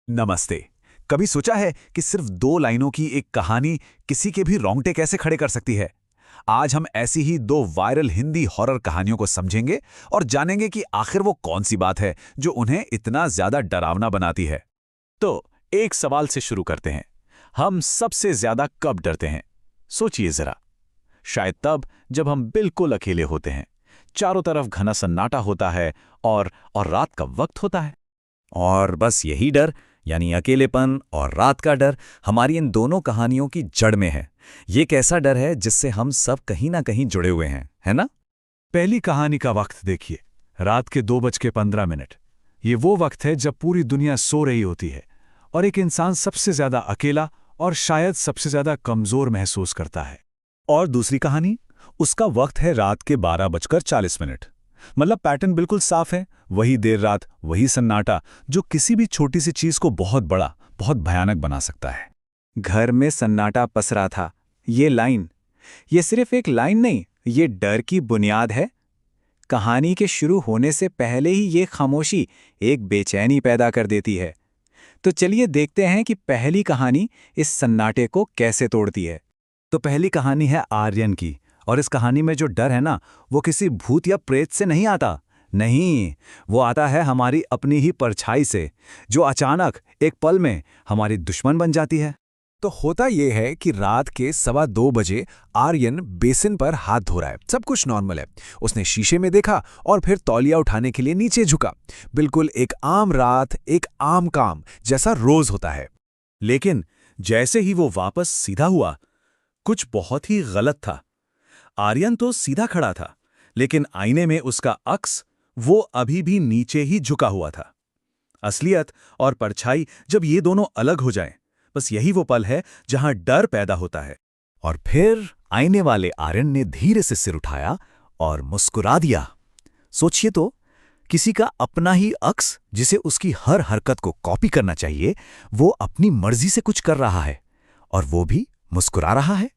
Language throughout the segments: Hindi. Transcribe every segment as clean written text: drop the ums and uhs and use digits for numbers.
नमस्ते। कभी सोचा है कि सिर्फ 2 लाइनों की एक कहानी किसी के भी रोंगटे कैसे खड़े कर सकती है? आज हम ऐसी ही 2 वायरल हिंदी हॉरर कहानियों को समझेंगे और जानेंगे कि आखिर वो कौन सी बात है जो उन्हें इतना ज्यादा डरावना बनाती है। तो एक सवाल से शुरू करते हैं। हम सबसे ज्यादा कब डरते हैं? सोचिए जरा। शायद तब जब हम बिल्कुल अकेले होते हैं, चारों तरफ घना सन्नाटा होता है और रात का वक्त होता है। और बस यही डर, यानी अकेलेपन और रात का डर, हमारी इन दोनों कहानियों की जड़ में है। ये एक ऐसा डर है जिससे हम सब कहीं ना कहीं जुड़े हुए हैं, है ना? पहली कहानी का वक्त देखिए, रात के 2:15। ये वो वक्त है जब पूरी दुनिया सो रही होती है और एक इंसान सबसे ज्यादा अकेला और शायद सबसे ज्यादा कमजोर महसूस करता है। और दूसरी कहानी, उसका वक्त है रात के 12:40। मतलब पैटर्न बिल्कुल साफ है, वही देर रात, वही सन्नाटा जो किसी भी छोटी सी चीज को बहुत बड़ा, बहुत भयानक बना सकता है। घर में सन्नाटा पसरा था। ये सिर्फ एक लाइन नहीं, ये डर की बुनियाद है। कहानी के शुरू होने से पहले ही ये खामोशी एक बेचैनी पैदा कर देती है। तो चलिए देखते हैं कि पहली कहानी इस सन्नाटे को कैसे तोड़ती है। तो पहली कहानी है आर्यन की, और इस कहानी में जो डर है ना, वो किसी भूत या प्रेत से नहीं आता। नहीं, वो आता है हमारी अपनी ही परछाई से, जो अचानक एक पल में हमारी दुश्मन बन जाती है। तो होता यह है कि रात के 2:15 आर्यन बेसिन पर हाथ धो रहा है। सब कुछ नॉर्मल है। उसने शीशे में देखा और फिर तौलिया उठाने के लिए नीचे झुका। बिल्कुल एक आम रात, एक आम काम जैसा रोज होता है। लेकिन जैसे ही वो वापस सीधा हुआ, कुछ बहुत ही गलत था। आर्यन तो सीधा खड़ा था, लेकिन आईने में उसका अक्स, वो अभी भी नीचे ही झुका हुआ था। असलियत और परछाई जब ये दोनों अलग हो जाएं, बस यही वो पल है जहां डर पैदा होता है। और फिर आईने वाले आर्यन ने धीरे से सिर उठाया और मुस्कुरा दिया। सोचिए तो, किसी का अपना ही अक्स, जिसे उसकी हर हरकत को कॉपी करना चाहिए, वो अपनी मर्जी से कुछ कर रहा है, और वो भी मुस्कुरा रहा है।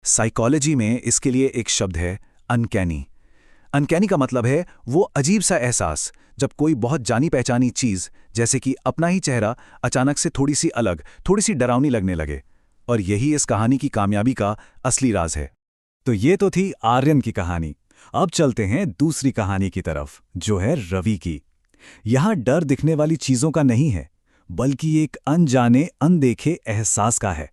साइकोलॉजी में इसके लिए एक शब्द है अनकैनी। अनकैनी का मतलब है वो अजीब सा एहसास जब कोई बहुत जानी पहचानी चीज, जैसे कि अपना ही चेहरा, अचानक से थोड़ी सी अलग, थोड़ी सी डरावनी लगने लगे। और यही इस कहानी की कामयाबी का असली राज है। तो ये तो थी आर्यन की कहानी। अब चलते हैं दूसरी कहानी की तरफ, जो है रवि की। यहां डर दिखने वाली चीजों का नहीं है, बल्कि एक अनजाने, अनदेखे एहसास का है।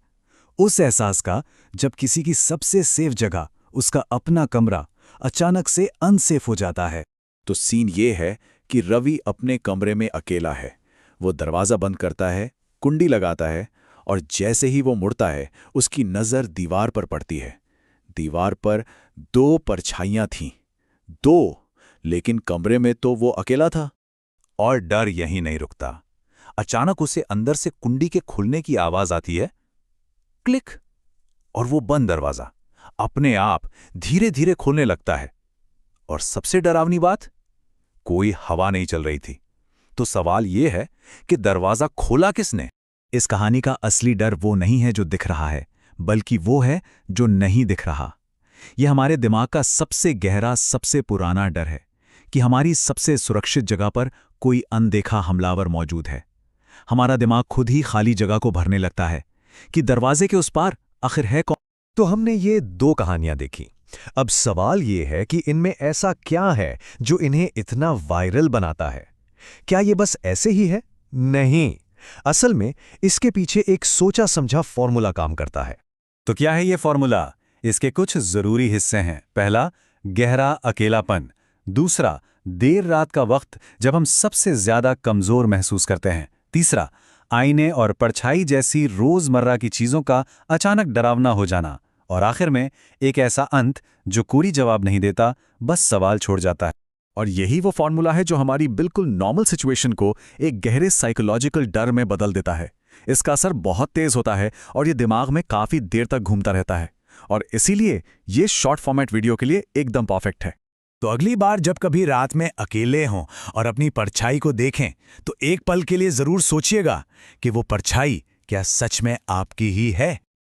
उस एहसास का जब किसी की सबसे सेफ जगह, उसका अपना कमरा, अचानक से अनसेफ हो जाता है। तो सीन ये है कि रवि अपने कमरे में अकेला है। वो दरवाज़ा बंद करता है, कुंडी लगाता है, और जैसे ही वो मुड़ता है, उसकी नज़र दीवार पर पड़ती है। दीवार पर 2 परछाइयां थीं। 2, लेकिन कमरे में तो वो अकेला था। और डर यहीं नहीं रुकता। अचानक उसे अंदर से कुंडी के खुलने की आवाज आती है, क्लिक, और वो बंद दरवाजा अपने आप धीरे धीरे खुलने लगता है। और सबसे डरावनी बात, कोई हवा नहीं चल रही थी। तो सवाल यह है कि दरवाजा खोला किसने? इस कहानी का असली डर वो नहीं है जो दिख रहा है, बल्कि वो है जो नहीं दिख रहा। यह हमारे दिमाग का सबसे गहरा, सबसे पुराना डर है कि हमारी सबसे सुरक्षित जगह पर कोई अनदेखा हमलावर मौजूद है। हमारा दिमाग खुद ही खाली जगह को भरने लगता है कि दरवाजे के उस पार आखिर है कौन। तो हमने ये 2 कहानियां देखी। अब सवाल ये है कि इनमें ऐसा क्या है जो इन्हें इतना वायरल बनाता है? क्या ये बस ऐसे ही है? नहीं, असल में इसके पीछे एक सोचा समझा फॉर्मूला काम करता है। तो क्या है ये फॉर्मूला? इसके कुछ जरूरी हिस्से हैं। पहला, गहरा अकेलापन। दूसरा, देर रात का वक्त जब हम सबसे ज्यादा कमजोर महसूस करते हैं। तीसरा, आईने और परछाई जैसी रोजमर्रा की चीजों का अचानक डरावना हो जाना। और आखिर में एक ऐसा अंत जो कोई जवाब नहीं देता, बस सवाल छोड़ जाता है। और यही वो फॉर्मूला है जो हमारी बिल्कुल नॉर्मल सिचुएशन को एक गहरे साइकोलॉजिकल डर में बदल देता है। इसका असर बहुत तेज होता है और ये दिमाग में काफी देर तक घूमता रहता है। और इसीलिए ये शॉर्ट फॉर्मेट वीडियो के लिए एकदम परफेक्ट है। तो अगली बार जब कभी रात में अकेले हों और अपनी परछाई को देखें, तो एक पल के लिए जरूर सोचिएगा कि वो परछाई क्या सच में आपकी ही है।